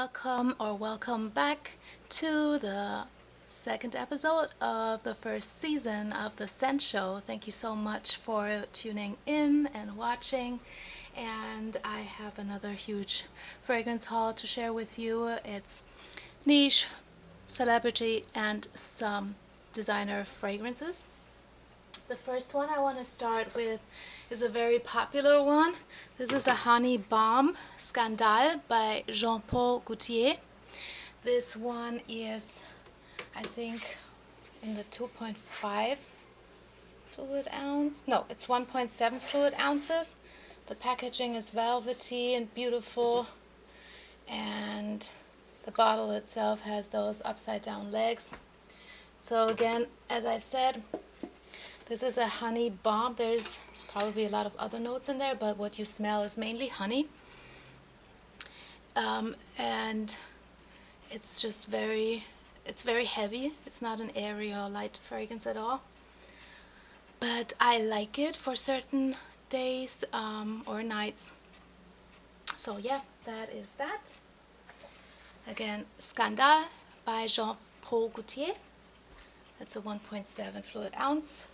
welcome back to the second episode of the first season of the Scent Show. Thank you so much for tuning in and watching. And I have another huge fragrance haul to share with you. It's niche, celebrity, and some designer fragrances. The first one I want to start with is a very popular one. This is a Honey Bomb Scandale by Jean-Paul Gaultier. This one is, I think, in the 2.5 fluid ounce. No, it's 1.7 fluid ounces. The packaging is velvety and beautiful, and the bottle itself has those upside down legs. So again, as I said, this is a honey bomb. There's probably a lot of other notes in there, but what you smell is mainly honey. And it's just very heavy. It's not an airy or light fragrance at all. But I like it for certain days or nights. So yeah, that is that. Again, Scandale by Jean-Paul Gaultier. That's a 1.7 fluid ounce,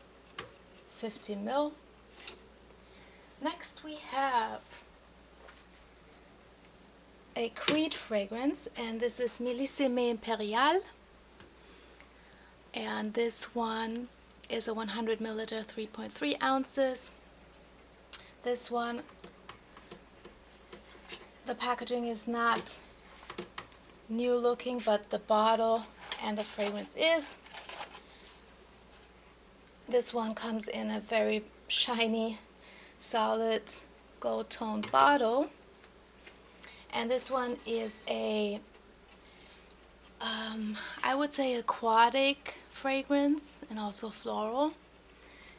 50 ml. Next we have a Creed fragrance, and this is Millésime Impérial. And this one is a 100 milliliter, 3.3 ounces. This one, the packaging is not new looking, but the bottle and the fragrance is. This one comes in a very shiny, solid gold toned bottle, and this one is a I would say aquatic fragrance and also floral.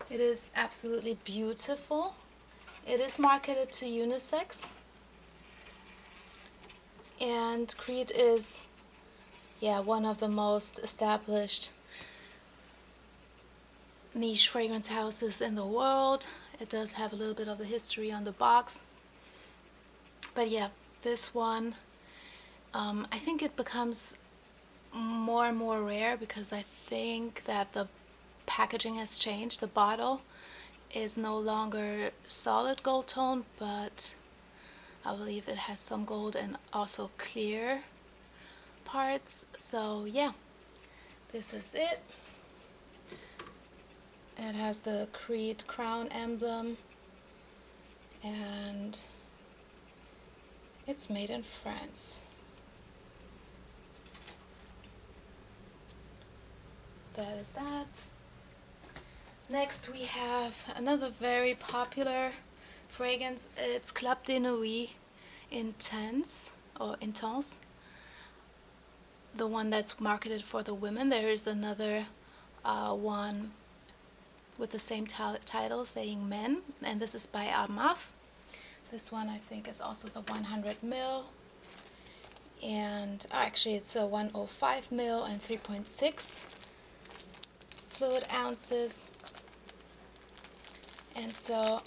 It is absolutely beautiful. It is marketed to unisex, and Creed is one of the most established niche fragrance houses in the world. It does have a little bit of the history on the box, but yeah, this one I think it becomes more and more rare because I think that the packaging has changed. The bottle is no longer solid gold tone, but I believe it has some gold and also clear parts. So yeah, this is it. It has the Creed crown emblem, and it's made in France. That is that. Next we have another very popular fragrance. It's Club de Nuit Intense, the one that's marketed for the women. There is another one with the same title saying men, and this is by Armaf. This one I think is also the 100 ml, and actually it's a 105 ml and 3.6 fluid ounces. And so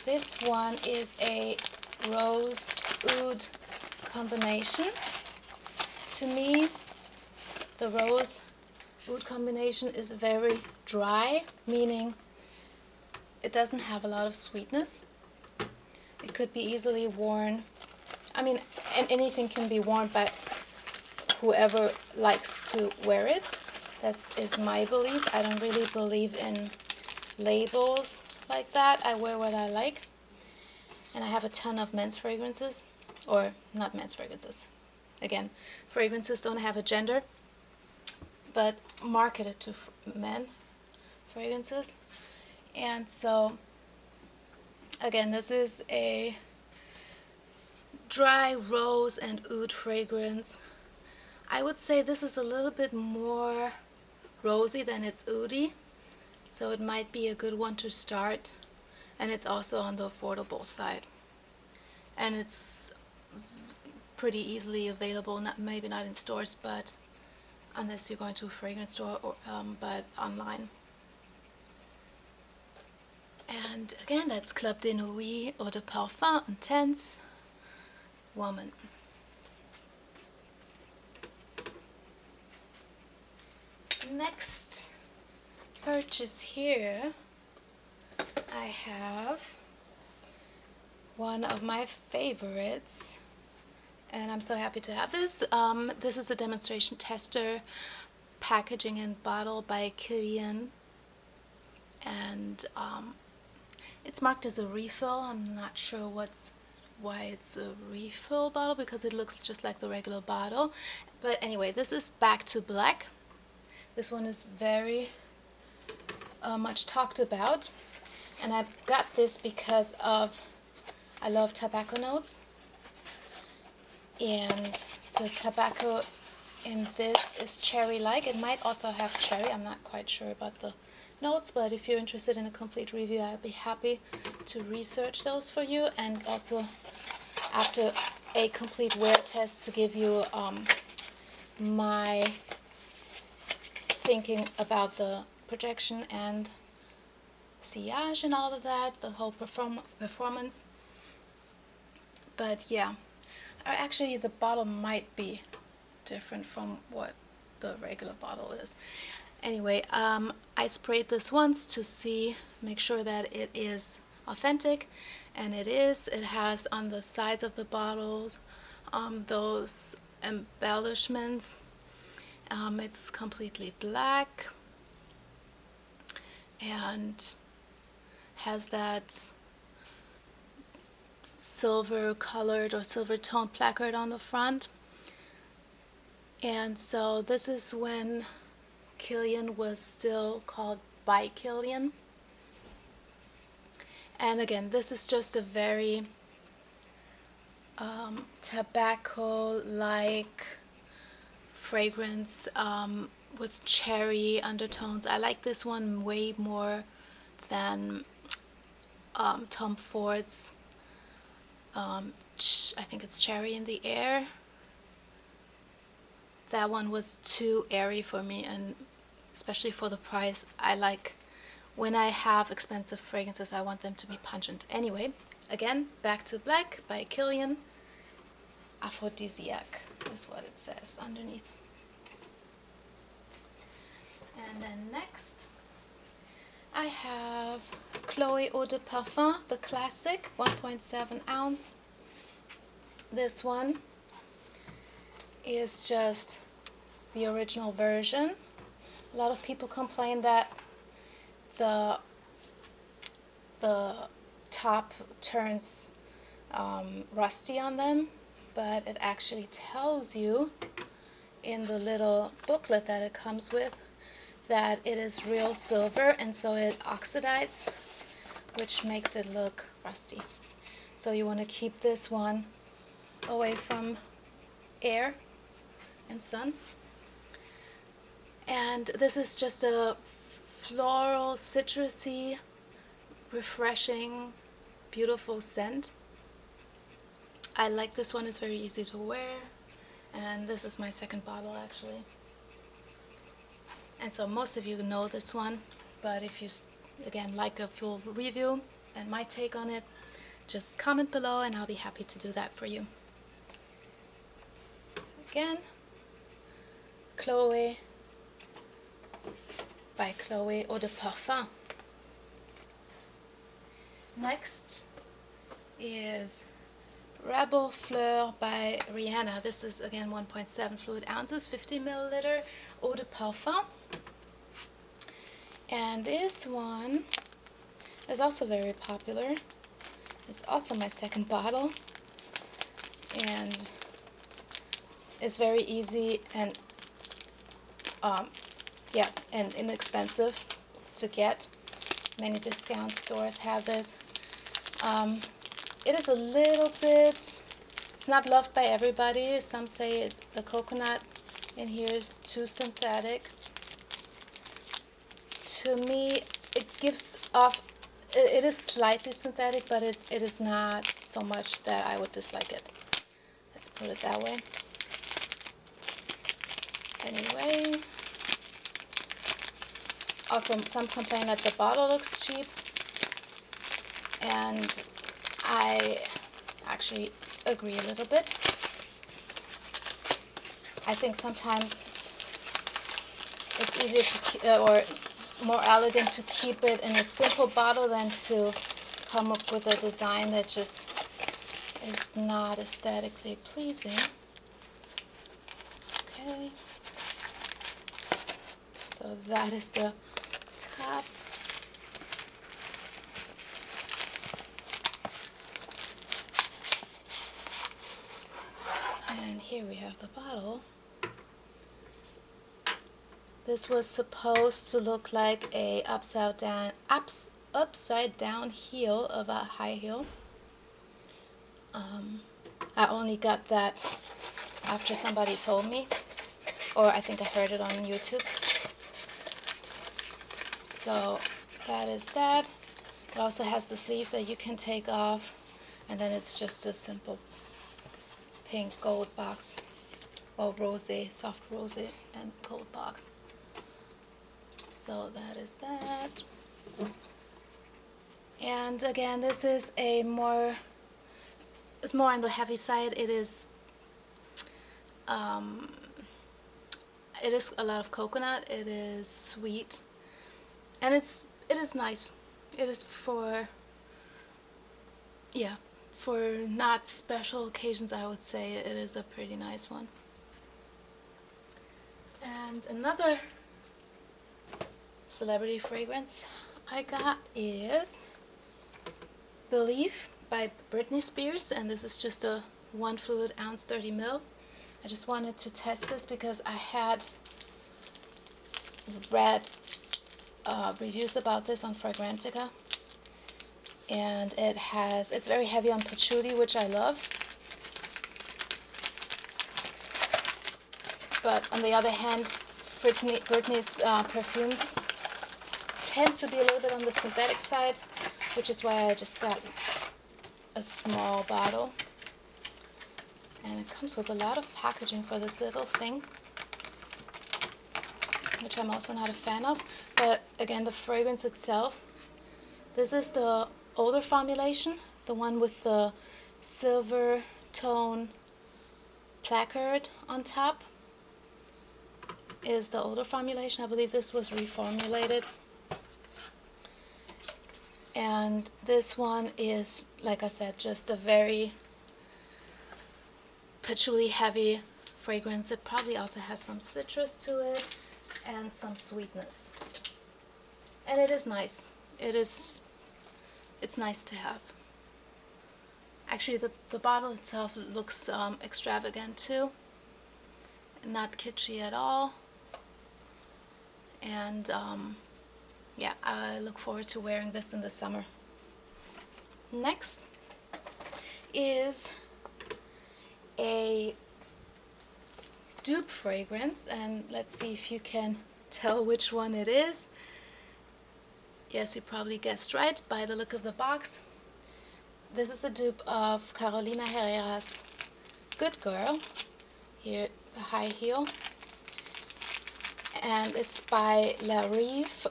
this one is a rose oud combination. To me, the rose oud combination is very dry, meaning it doesn't have a lot of sweetness. It could be easily worn. I mean, and anything can be worn by whoever likes to wear it. That is my belief. I don't really believe in labels like that. I wear what I like. And I have a ton of men's fragrances. Or not men's fragrances. Again, fragrances don't have a gender, but marketed to men fragrances. And so, again, this is a dry rose and oud fragrance. I would say this is a little bit more rosy than it's oudy, so it might be a good one to start. And it's also on the affordable side, and it's pretty easily available. Maybe not in stores, but unless you're going to a fragrance store, or but online. And again, that's Club de Nuit Eau de Parfum Intense, woman. Next purchase here, I have one of my favorites, and I'm so happy to have this. This is a demonstration tester packaging and bottle by Kilian, and it's marked as a refill. I'm not sure why it's a refill bottle, because it looks just like the regular bottle. But anyway, this is Back to Black. This one is very much talked about, and I've got this because I love tobacco notes, and the tobacco in this is cherry-like. It might also have cherry. I'm not quite sure about the notes, but if you're interested in a complete review, I'll be happy to research those for you, and also after a complete wear test to give you my thinking about the projection and sillage and all of that, the whole performance. But yeah, actually the bottle might be different from what the regular bottle is. Anyway, I sprayed this once to make sure that it is authentic, and it is. It has on the sides of the bottles those embellishments. It's completely black and has that silver colored or silver toned placard on the front. And so this is when Kilian was still called by Kilian. And again, this is just a very tobacco-like fragrance with cherry undertones. I like this one way more than Tom Ford's I think it's Cherry in the Air. That one was too airy for me, and especially for the price. I like, when I have expensive fragrances, I want them to be pungent. Anyway, again, Back to Black by Kilian. Aphrodisiac is what it says underneath. And then next, I have Chloé Eau de Parfum, the classic, 1.7 ounce. This one is just the original version. A lot of people complain that the top turns rusty on them, but it actually tells you in the little booklet that it comes with that it is real silver, and so it oxidides, which makes it look rusty. So you want to keep this one away from air and sun. And this is just a floral, citrusy, refreshing, beautiful scent. I like this one. It's very easy to wear, and this is my second bottle actually. And so most of you know this one, but if you again like a full review and my take on it, just comment below and I'll be happy to do that for you. Again, Chloé by Chloé Eau de Parfum. Next is Reb'l Fleur by Rihanna. This is again 1.7 fluid ounces, 50 milliliter Eau de Parfum. And this one is also very popular. It's also my second bottle, and it's very easy and and inexpensive to get. Many discount stores have this. It is a little bit, it's not loved by everybody. Some say the coconut in here is too synthetic. To me, it gives off, it is slightly synthetic, but it is not so much that I would dislike it. Let's put it that way. Anyway, also some complain that the bottle looks cheap, and I actually agree a little bit. I think sometimes it's easier to or more elegant to keep it in a simple bottle than to come up with a design that just is not aesthetically pleasing. Okay, so that is the top. And here we have the bottle. This was supposed to look like a upside down heel of a high heel. I only got that after somebody told me, or I think I heard it on YouTube. So that is that. It also has the sleeve that you can take off, and then it's just a simple pink gold box, or rosé, soft rosé and gold box. So that is that. And again, this is it's more on the heavy side. It is a lot of coconut. It is sweet, and it is nice. It is for not special occasions. I would say it is a pretty nice one. And another celebrity fragrance I got is Believe by Britney Spears, and this is just a 1 fluid ounce 30 ml. I just wanted to test this because I had read reviews about this on Fragrantica, and it's very heavy on patchouli, which I love. But on the other hand, Britney's perfumes tend to be a little bit on the synthetic side, which is why I just got a small bottle. And it comes with a lot of packaging for this little thing, which I'm also not a fan of. But again, the fragrance itself, this is the older formulation, the one with the silver tone placard on top is the older formulation. I believe this was reformulated. And this one is, like I said, just a very patchouli heavy fragrance. It probably also has some citrus to it and some sweetness. And it is nice. It's nice to have. Actually, the bottle itself looks extravagant too. Not kitschy at all. And yeah, I look forward to wearing this in the summer. Next is a dupe fragrance, and let's see if you can tell which one it is. Yes, you probably guessed right by the look of the box. This is a dupe of Carolina Herrera's Good Girl. Here, the high heel. And it's by Rive,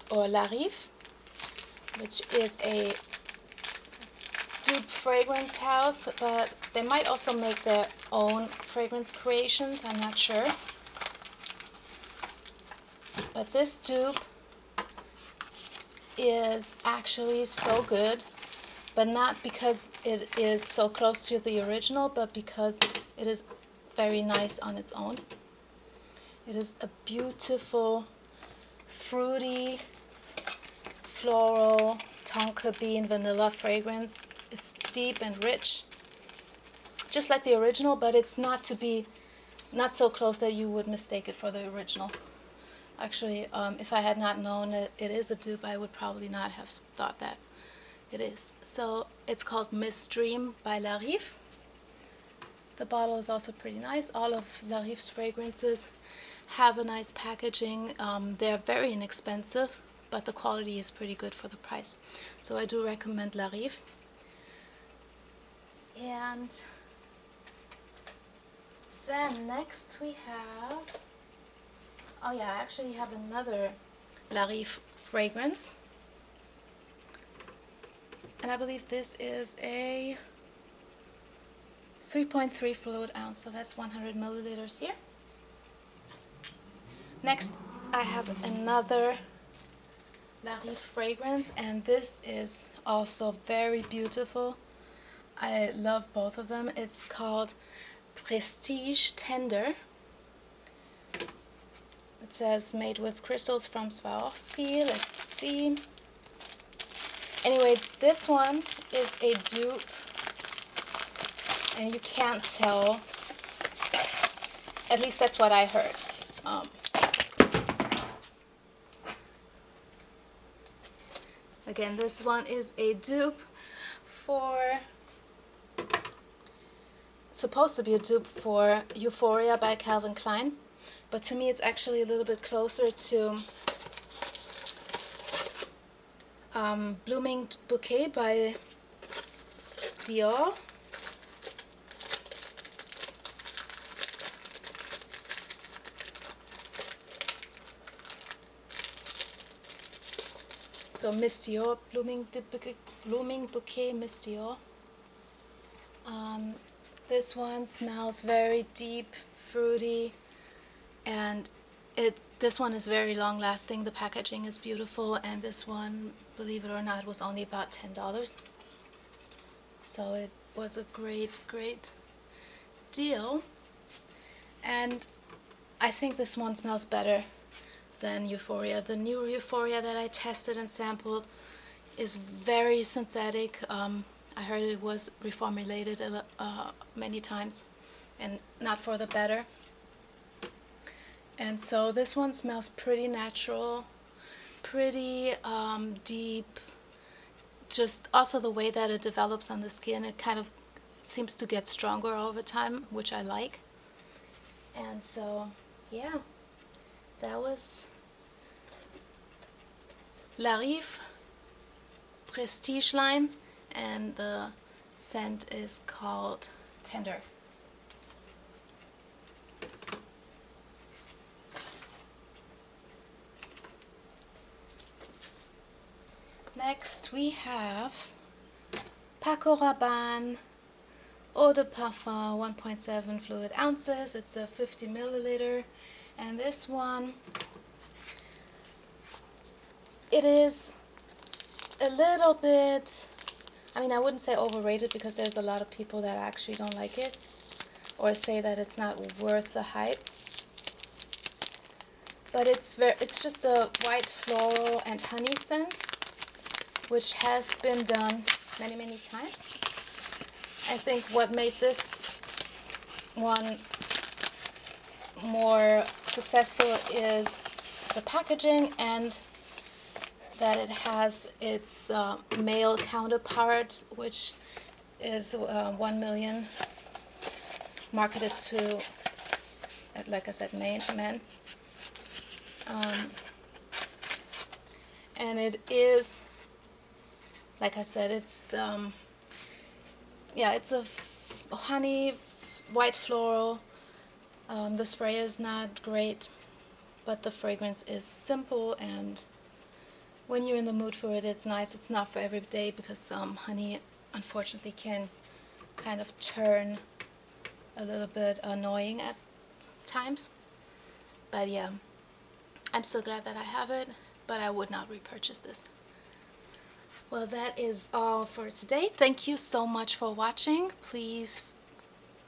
which is a dupe fragrance house, but they might also make their own fragrance creations, I'm not sure. But this dupe is actually so good, but not because it is so close to the original, but because it is very nice on its own. It is a beautiful, fruity, floral, tonka bean, vanilla fragrance. It's deep and rich, just like the original, but it's not so close that you would mistake it for the original. Actually, if I had not known that it is a dupe, I would probably not have thought that it is. So it's called Miss Dream by Rive. The bottle is also pretty nice. All of Rive's fragrances have a nice packaging. They're very inexpensive, but the quality is pretty good for the price. So I do recommend Rive. And then next we have, oh yeah, I actually have another Rive fragrance. And I believe this is a 3.3 fluid ounce, so that's 100 milliliters here. Next, I have another La Rive fragrance, and this is also very beautiful. I love both of them. It's called Prestige Tender. It says made with crystals from Swarovski. Let's see. Anyway, this one is a dupe, and you can't tell. At least that's what I heard. Again, this one is a dupe for, supposed to be a dupe for Euphoria by Calvin Klein, but to me it's actually a little bit closer to Blooming Bouquet by Dior. So Miss Dior, Blooming Bouquet, Miss Dior. This one smells very deep, fruity, and this one is very long lasting. The packaging is beautiful, and this one, believe it or not, was only about $10. So it was a great deal. And I think this one smells better than Euphoria. The new Euphoria that I tested and sampled is very synthetic. I heard it was reformulated many times and not for the better. And so this one smells pretty natural, pretty deep. Just also the way that it develops on the skin, it kind of seems to get stronger over time, which I like. And so, yeah, that was La Rive Prestige line, and the scent is called Tender. Next we have Paco Rabanne Eau de Parfum 1.7 fluid ounces. It's a 50 milliliter, and this one, it is a little bit, I mean, I wouldn't say overrated, because there's a lot of people that actually don't like it or say that it's not worth the hype. But it's just a white floral and honey scent, which has been done many times. I think what made this one more successful is the packaging, and that it has its male counterpart, which is 1 million, marketed to, like I said, men. And it is, like I said, it's yeah, it's a honey, white floral. The spray is not great, but the fragrance is simple, and when you're in the mood for it, it's nice. It's not for every day, because honey, unfortunately, can kind of turn a little bit annoying at times. But yeah, I'm so glad that I have it, but I would not repurchase this. Well, that is all for today. Thank you so much for watching. Please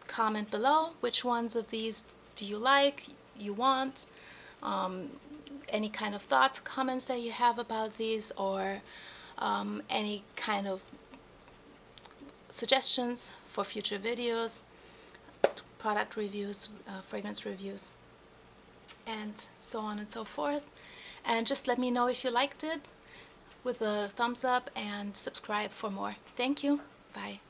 comment below which ones of these do you like, you want, any kind of thoughts, comments that you have about these, or any kind of suggestions for future videos, product reviews, fragrance reviews, and so on and so forth. And just let me know if you liked it with a thumbs up, and subscribe for more. Thank you. Bye.